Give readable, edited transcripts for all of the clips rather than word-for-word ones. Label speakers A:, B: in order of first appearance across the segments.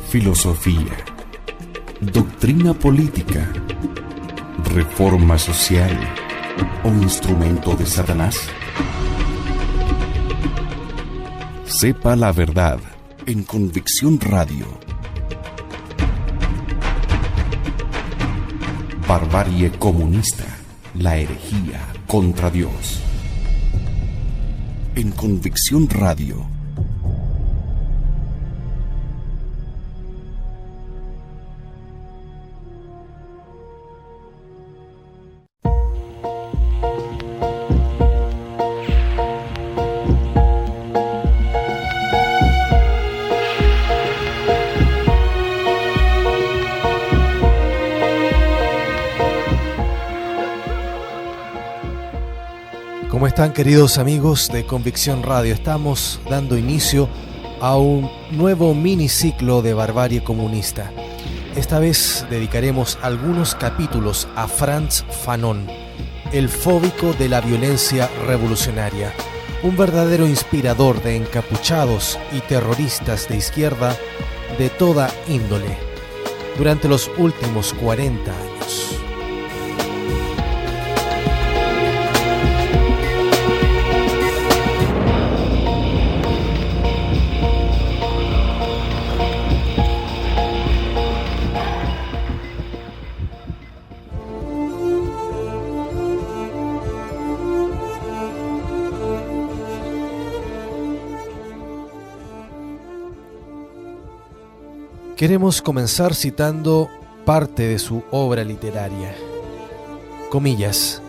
A: filosofía, doctrina política, reforma social o instrumento de Satanás? Sepa la verdad en Convicción Radio. Barbarie comunista, la herejía contra Dios. En Convicción Radio.
B: ¿Cómo están, queridos amigos de Convicción Radio? Estamos dando inicio a un nuevo miniciclo de Barbarie Comunista. Esta vez dedicaremos algunos capítulos a Frantz Fanon, el fóbico de la violencia revolucionaria, un verdadero inspirador de encapuchados y terroristas de izquierda de toda índole durante los últimos 40 años. Queremos comenzar citando parte de su obra literaria. Comillas: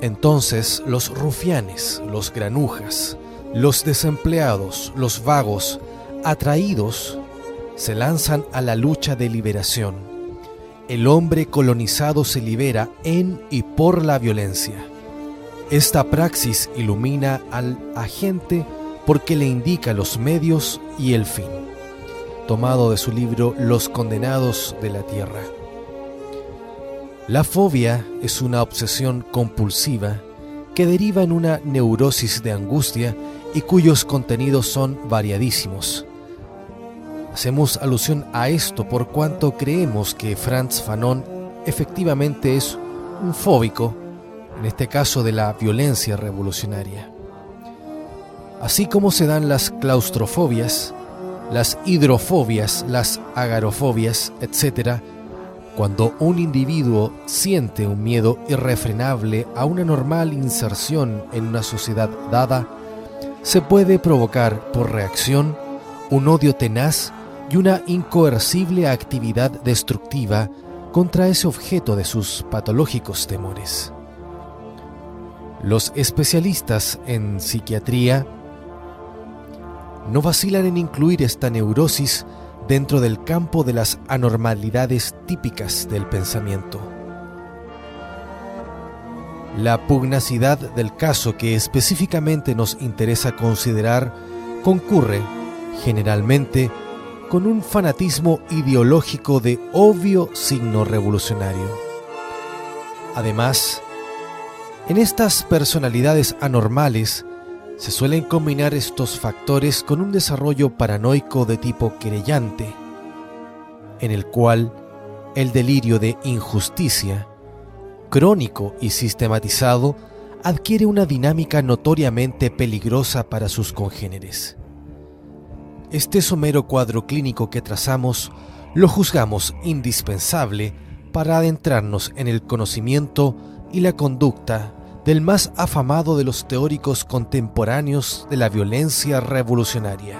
B: entonces los rufianes, los granujas, los desempleados, los vagos, atraídos, se lanzan a la lucha de liberación. El hombre colonizado se libera en y por la violencia. Esta praxis ilumina al agente porque le indica los medios y el fin. Tomado de su libro Los condenados de la tierra. La fobia es una obsesión compulsiva que deriva en una neurosis de angustia y cuyos contenidos son variadísimos. Hacemos alusión a esto por cuanto creemos que Frantz Fanon efectivamente es un fóbico, en este caso de la violencia revolucionaria. Así como se dan las claustrofobias, las hidrofobias, las agarofobias, etc., cuando un individuo siente un miedo irrefrenable a una normal inserción en una sociedad dada, se puede provocar por reacción un odio tenaz y una incoercible actividad destructiva contra ese objeto de sus patológicos temores. Los especialistas en psiquiatría no vacilan en incluir esta neurosis dentro del campo de las anormalidades típicas del pensamiento. La pugnacidad del caso que específicamente nos interesa considerar concurre, generalmente, con un fanatismo ideológico de obvio signo revolucionario. Además, en estas personalidades anormales se suelen combinar estos factores con un desarrollo paranoico de tipo querellante, en el cual el delirio de injusticia, crónico y sistematizado, adquiere una dinámica notoriamente peligrosa para sus congéneres. Este somero cuadro clínico que trazamos lo juzgamos indispensable para adentrarnos en el conocimiento y la conducta del más afamado de los teóricos contemporáneos de la violencia revolucionaria.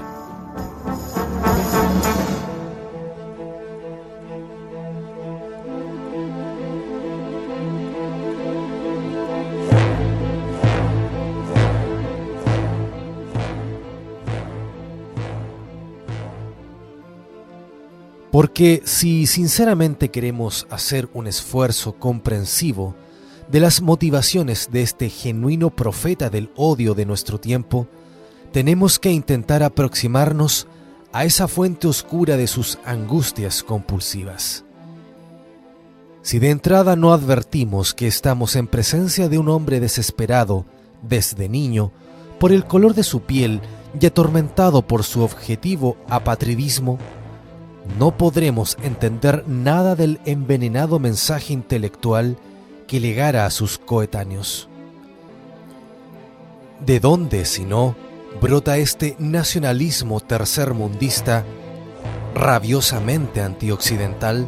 B: Porque si sinceramente queremos hacer un esfuerzo comprensivo de las motivaciones de este genuino profeta del odio de nuestro tiempo, tenemos que intentar aproximarnos a esa fuente oscura de sus angustias compulsivas. Si de entrada no advertimos que estamos en presencia de un hombre desesperado desde niño por el color de su piel y atormentado por su objetivo apatridismo, no podremos entender nada del envenenado mensaje intelectual que legara a sus coetáneos. ¿De dónde, si no, brota este nacionalismo tercermundista rabiosamente antioccidental?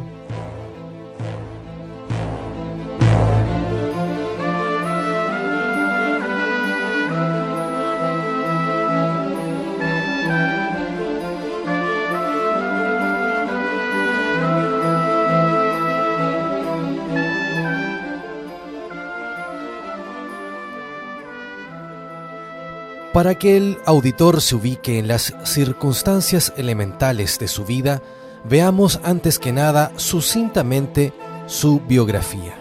B: Para que el auditor se ubique en las circunstancias elementales de su vida, veamos antes que nada sucintamente su biografía.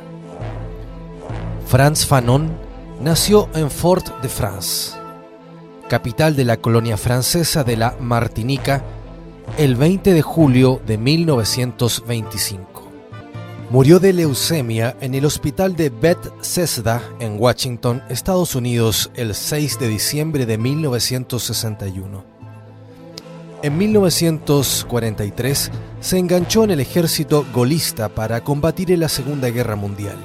B: Frantz Fanon nació en Fort-de-France, capital de la colonia francesa de la Martinica, el 20 de julio de 1925. Murió de leucemia en el hospital de Bethesda en Washington, Estados Unidos, el 6 de diciembre de 1961. En 1943 se enganchó en el ejército golista para combatir en la Segunda Guerra Mundial.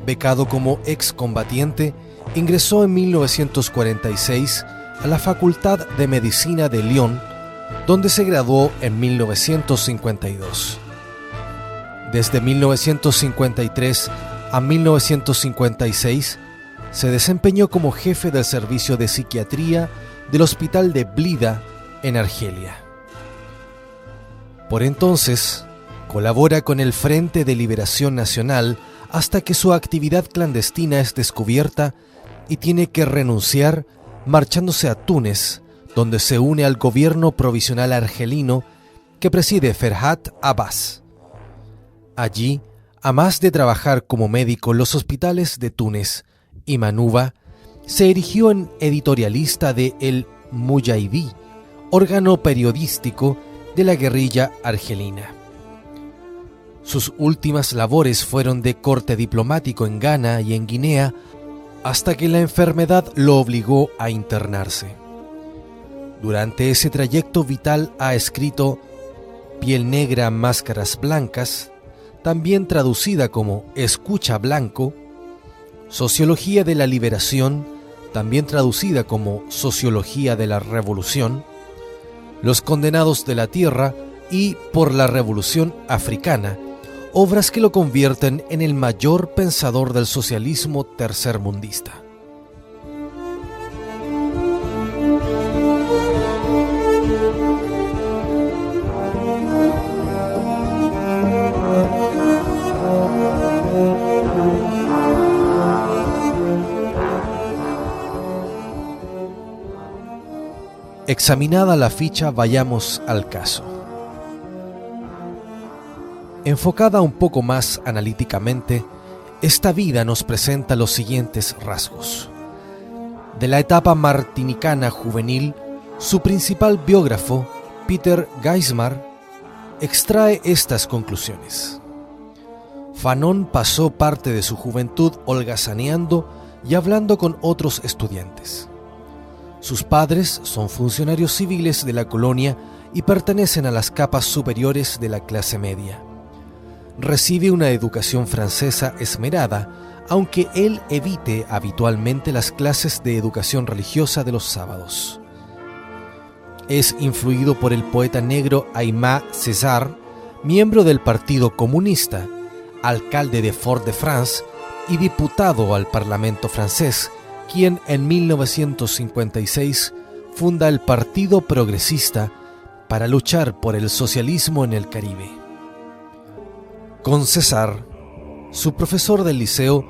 B: Becado como excombatiente, ingresó en 1946 a la Facultad de Medicina de Lyon, donde se graduó en 1952. Desde 1953 a 1956 se desempeñó como jefe del servicio de psiquiatría del Hospital de Blida en Argelia. Por entonces, colabora con el Frente de Liberación Nacional hasta que su actividad clandestina es descubierta y tiene que renunciar marchándose a Túnez, donde se une al gobierno provisional argelino que preside Ferhat Abbas. Allí, a más de trabajar como médico en los hospitales de Túnez y Manouba, se erigió en editorialista de El Mujahidí, órgano periodístico de la guerrilla argelina. Sus últimas labores fueron de corte diplomático en Ghana y en Guinea, hasta que la enfermedad lo obligó a internarse. Durante ese trayecto vital ha escrito Piel Negra, Máscaras Blancas, también traducida como Escucha Blanco, Sociología de la Liberación, también traducida como Sociología de la Revolución, Los Condenados de la Tierra y Por la Revolución Africana, obras que lo convierten en el mayor pensador del socialismo tercermundista. Examinada la ficha, vayamos al caso. Enfocada un poco más analíticamente, esta vida nos presenta los siguientes rasgos. De la etapa martinicana juvenil, su principal biógrafo, Peter Geismar, extrae estas conclusiones. Fanon pasó parte de su juventud holgazaneando y hablando con otros estudiantes. Sus padres son funcionarios civiles de la colonia y pertenecen a las capas superiores de la clase media. Recibe una educación francesa esmerada, aunque él evite habitualmente las clases de educación religiosa de los sábados. Es influido por el poeta negro Aimé Césaire, miembro del Partido Comunista, alcalde de Fort-de-France y diputado al Parlamento francés, quien en 1956 funda el Partido Progresista para luchar por el socialismo en el Caribe. Con Césaire, su profesor del liceo,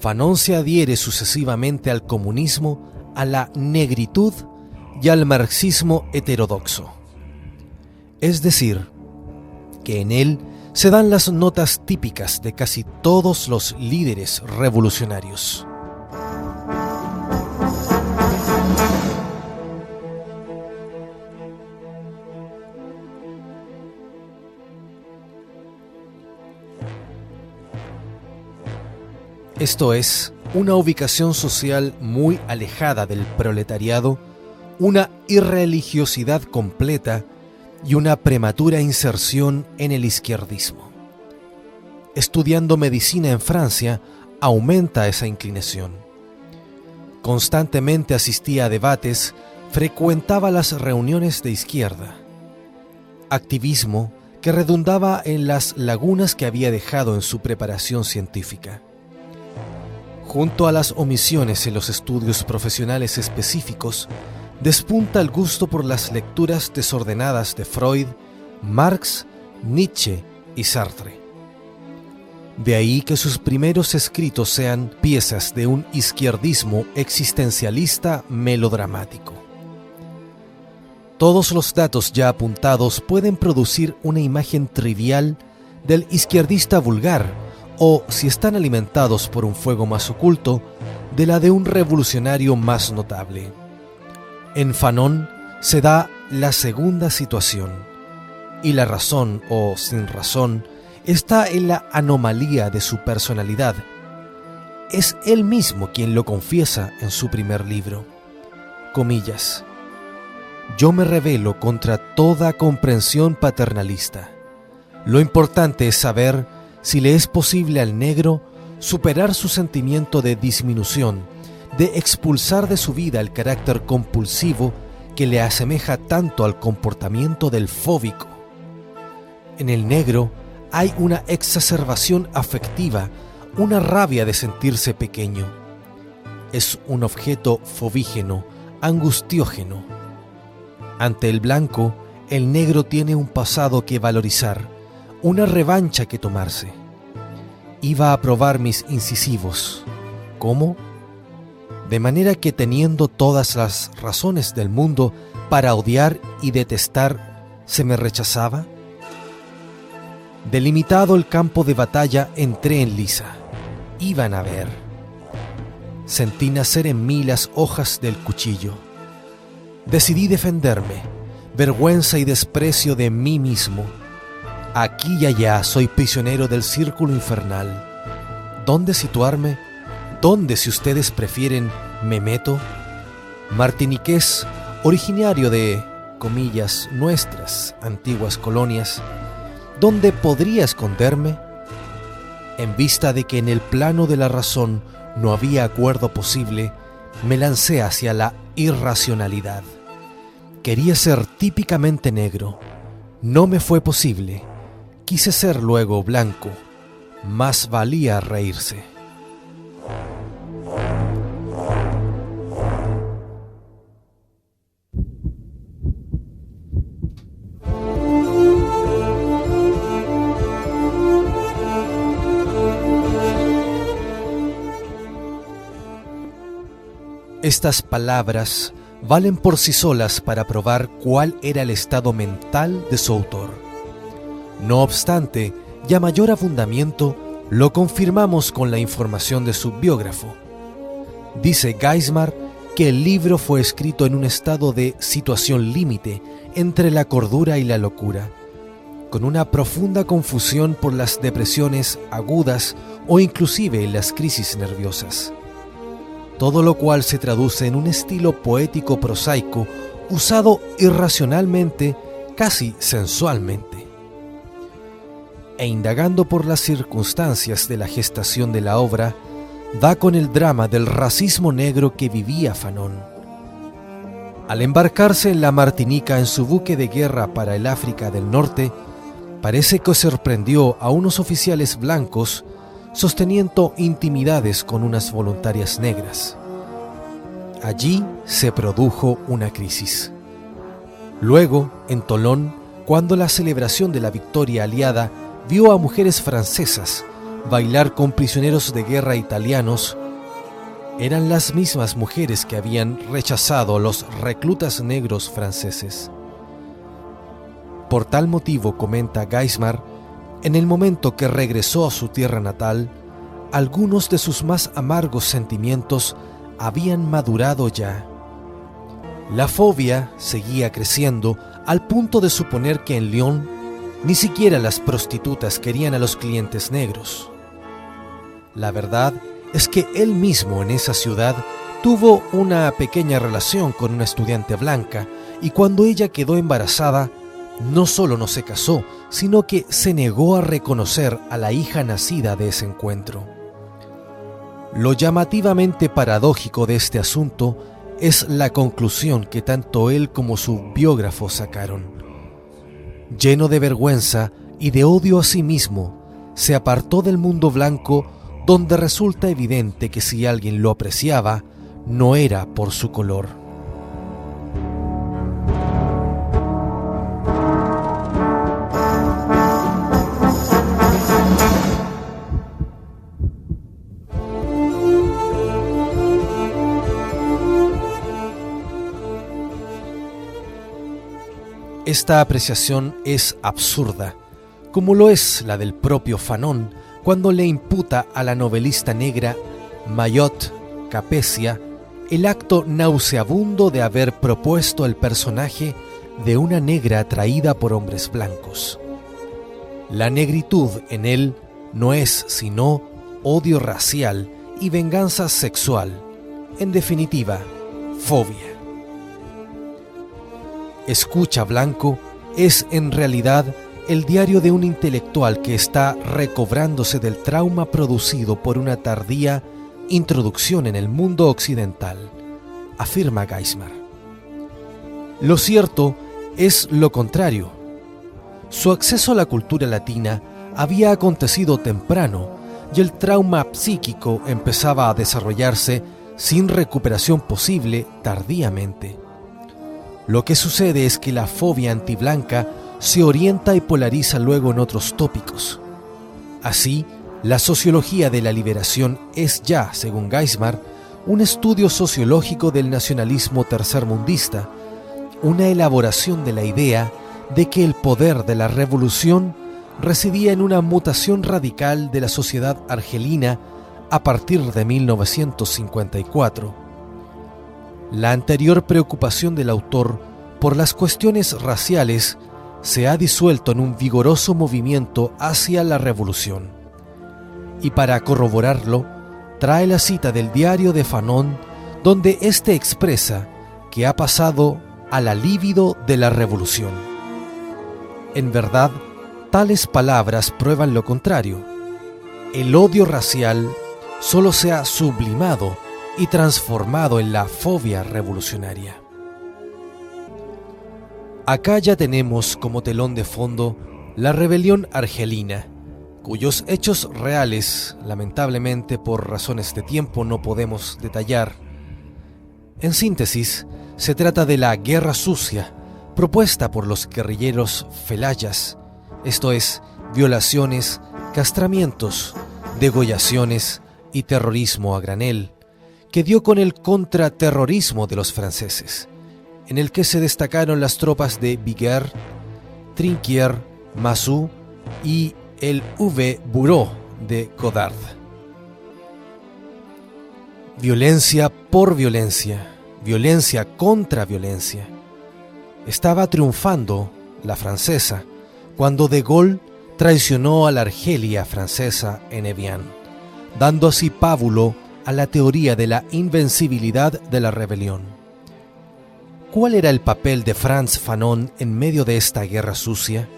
B: Fanon se adhiere sucesivamente al comunismo, a la negritud y al marxismo heterodoxo. Es decir, que en él se dan las notas típicas de casi todos los líderes revolucionarios. Esto es, una ubicación social muy alejada del proletariado, una irreligiosidad completa y una prematura inserción en el izquierdismo. Estudiando medicina en Francia, aumenta esa inclinación. Constantemente asistía a debates, frecuentaba las reuniones de izquierda. Activismo que redundaba en las lagunas que había dejado en su preparación científica. Junto a las omisiones en los estudios profesionales específicos, despunta el gusto por las lecturas desordenadas de Freud, Marx, Nietzsche y Sartre. De ahí que sus primeros escritos sean piezas de un izquierdismo existencialista melodramático. Todos los datos ya apuntados pueden producir una imagen trivial del izquierdista vulgar o, si están alimentados por un fuego más oculto, de la de un revolucionario más notable. En Fanon se da la segunda situación, y la razón o sin razón está en la anomalía de su personalidad. Es él mismo quien lo confiesa en su primer libro. Comillas: yo me rebelo contra toda comprensión paternalista. Lo importante es saber si le es posible al negro superar su sentimiento de disminución, de expulsar de su vida el carácter compulsivo que le asemeja tanto al comportamiento del fóbico. En el negro hay una exacerbación afectiva, una rabia de sentirse pequeño. Es un objeto fobígeno, angustiógeno. Ante el blanco, el negro tiene un pasado que valorizar, una revancha que tomarse. Iba a probar mis incisivos. ¿Cómo? De manera que, teniendo todas las razones del mundo para odiar y detestar, ¿se me rechazaba? Delimitado el campo de batalla, entré en liza. Iban a ver. Sentí nacer en mí las hojas del cuchillo. Decidí defenderme, vergüenza y desprecio de mí mismo. Aquí y allá soy prisionero del círculo infernal. ¿Dónde situarme? ¿Dónde, si ustedes prefieren, me meto? Martiniqués, originario de, comillas, nuestras antiguas colonias, ¿dónde podría esconderme? En vista de que en el plano de la razón no había acuerdo posible, me lancé hacia la irracionalidad. Quería ser típicamente negro. No me fue posible. Quise ser luego blanco. Más valía reírse. Estas palabras valen por sí solas para probar cuál era el estado mental de su autor. No obstante, y a mayor abundamiento, lo confirmamos con la información de su biógrafo. Dice Geismar que el libro fue escrito en un estado de situación límite entre la cordura y la locura, con una profunda confusión por las depresiones agudas o inclusive las crisis nerviosas. Todo lo cual se traduce en un estilo poético prosaico usado irracionalmente, casi sensualmente. E indagando por las circunstancias de la gestación de la obra, da con el drama del racismo negro que vivía Fanon. Al embarcarse en la Martinica en su buque de guerra para el África del Norte, parece que sorprendió a unos oficiales blancos sosteniendo intimidades con unas voluntarias negras. Allí se produjo una crisis. Luego, en Tolón, cuando la celebración de la victoria aliada vio a mujeres francesas bailar con prisioneros de guerra italianos, eran las mismas mujeres que habían rechazado a los reclutas negros franceses. Por tal motivo, comenta Geismar, en el momento que regresó a su tierra natal, algunos de sus más amargos sentimientos habían madurado ya. La fobia seguía creciendo al punto de suponer que en Lyon ni siquiera las prostitutas querían a los clientes negros. La verdad es que él mismo en esa ciudad tuvo una pequeña relación con una estudiante blanca y cuando ella quedó embarazada no solo no se casó, sino que se negó a reconocer a la hija nacida de ese encuentro. Lo llamativamente paradójico de este asunto es la conclusión que tanto él como su biógrafo sacaron. Lleno de vergüenza y de odio a sí mismo, se apartó del mundo blanco, donde resulta evidente que si alguien lo apreciaba, no era por su color. Esta apreciación es absurda, como lo es la del propio Fanon cuando le imputa a la novelista negra Mayotte Capécia el acto nauseabundo de haber propuesto el personaje de una negra atraída por hombres blancos. La negritud en él no es sino odio racial y venganza sexual, en definitiva, fobia. Escucha Blanco es en realidad el diario de un intelectual que está recobrándose del trauma producido por una tardía introducción en el mundo occidental, afirma Geismar. Lo cierto es lo contrario. Su acceso a la cultura latina había acontecido temprano y el trauma psíquico empezaba a desarrollarse sin recuperación posible tardíamente. Lo que sucede es que la fobia antiblanca se orienta y polariza luego en otros tópicos. Así, la sociología de la liberación es ya, según Geismar, un estudio sociológico del nacionalismo tercermundista, una elaboración de la idea de que el poder de la revolución residía en una mutación radical de la sociedad argelina a partir de 1954. La anterior preocupación del autor por las cuestiones raciales se ha disuelto en un vigoroso movimiento hacia la revolución. Y para corroborarlo, trae la cita del diario de Fanon, donde éste expresa que ha pasado a la libido de la revolución. En verdad, tales palabras prueban lo contrario. El odio racial solo se ha sublimado y transformado en la fobia revolucionaria. Acá ya tenemos como telón de fondo la rebelión argelina, cuyos hechos reales, lamentablemente por razones de tiempo, no podemos detallar. En síntesis, se trata de la guerra sucia propuesta por los guerrilleros felayas, esto es, violaciones, castramientos, degollaciones y terrorismo a granel, que dio con el contraterrorismo de los franceses, en el que se destacaron las tropas de Biguer, Trinquier, Massou y el V-Bureau de Godard. Violencia por violencia, violencia contra violencia. Estaba triunfando la francesa cuando de Gaulle traicionó a la Argelia francesa en Evian, dando así pábulo a la teoría de la invencibilidad de la rebelión. ¿Cuál era el papel de Frantz Fanon en medio de esta guerra sucia?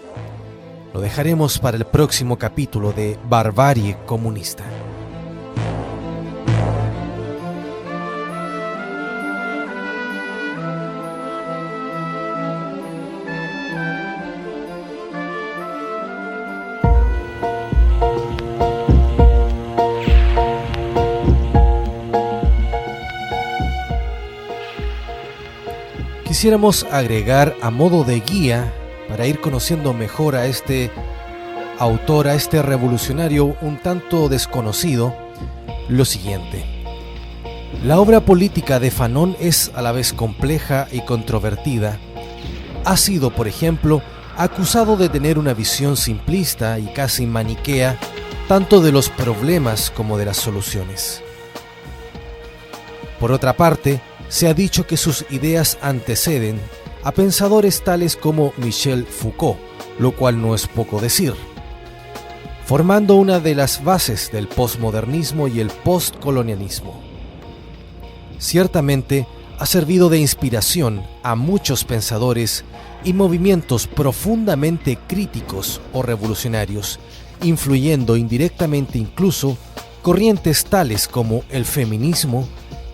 B: Lo dejaremos para el próximo capítulo de Barbarie Comunista. Quisiéramos agregar a modo de guía para ir conociendo mejor a este autor, a este revolucionario un tanto desconocido, lo siguiente. La obra política de Fanon es a la vez compleja y controvertida. Ha sido, por ejemplo, acusado de tener una visión simplista y casi maniquea tanto de los problemas como de las soluciones. Por otra parte, se ha dicho que sus ideas anteceden a pensadores tales como Michel Foucault, lo cual no es poco decir, formando una de las bases del posmodernismo y el postcolonialismo. Ciertamente, ha servido de inspiración a muchos pensadores y movimientos profundamente críticos o revolucionarios, influyendo indirectamente incluso corrientes tales como el feminismo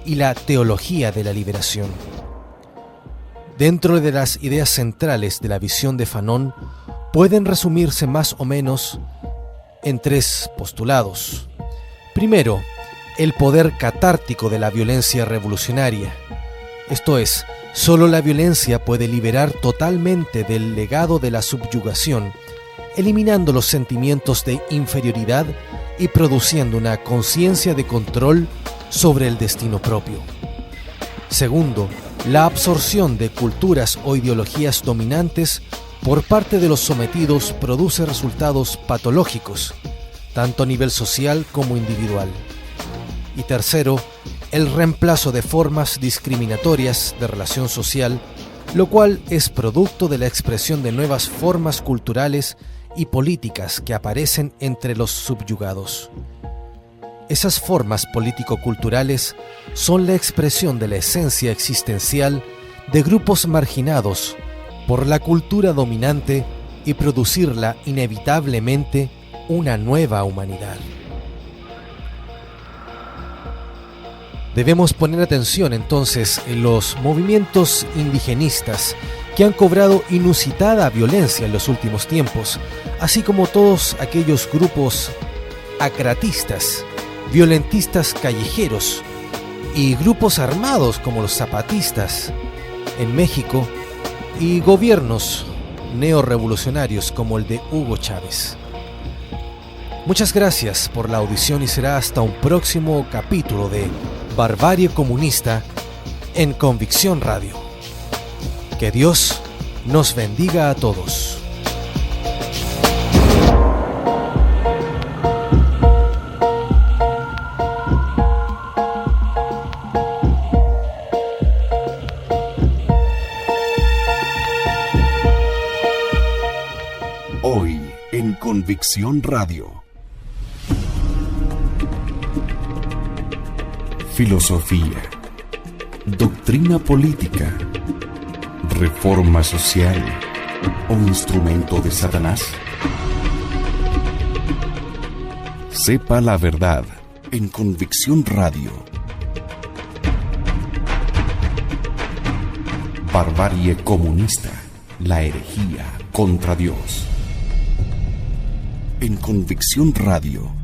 B: y la teología de la liberación. Dentro de las ideas centrales de la visión de Fanon pueden resumirse más o menos en 3 postulados. Primero, el poder catártico de la violencia revolucionaria. Esto es, solo la violencia puede liberar totalmente del legado de la subyugación, eliminando los sentimientos de inferioridad y produciendo una conciencia de control sobre el destino propio. Segundo, la absorción de culturas o ideologías dominantes por parte de los sometidos produce resultados patológicos, tanto a nivel social como individual. Y tercero, el reemplazo de formas discriminatorias de relación social, lo cual es producto de la expresión de nuevas formas culturales y políticas que aparecen entre los subyugados. Esas formas político-culturales son la expresión de la esencia existencial de grupos marginados por la cultura dominante y producirla inevitablemente una nueva humanidad. Debemos poner atención entonces en los movimientos indigenistas que han cobrado inusitada violencia en los últimos tiempos, así como todos aquellos grupos acratistas, violentistas callejeros y grupos armados como los zapatistas en México y gobiernos neorrevolucionarios como el de Hugo Chávez. Muchas gracias por la audición y será hasta un próximo capítulo de Barbarie Comunista en Convicción Radio. Que Dios nos bendiga a todos.
A: Hoy en Convicción Radio. Filosofía, doctrina política, reforma social o instrumento de Satanás. Sepa la verdad en Convicción Radio. Barbarie comunista, la herejía contra Dios. En Convicción Radio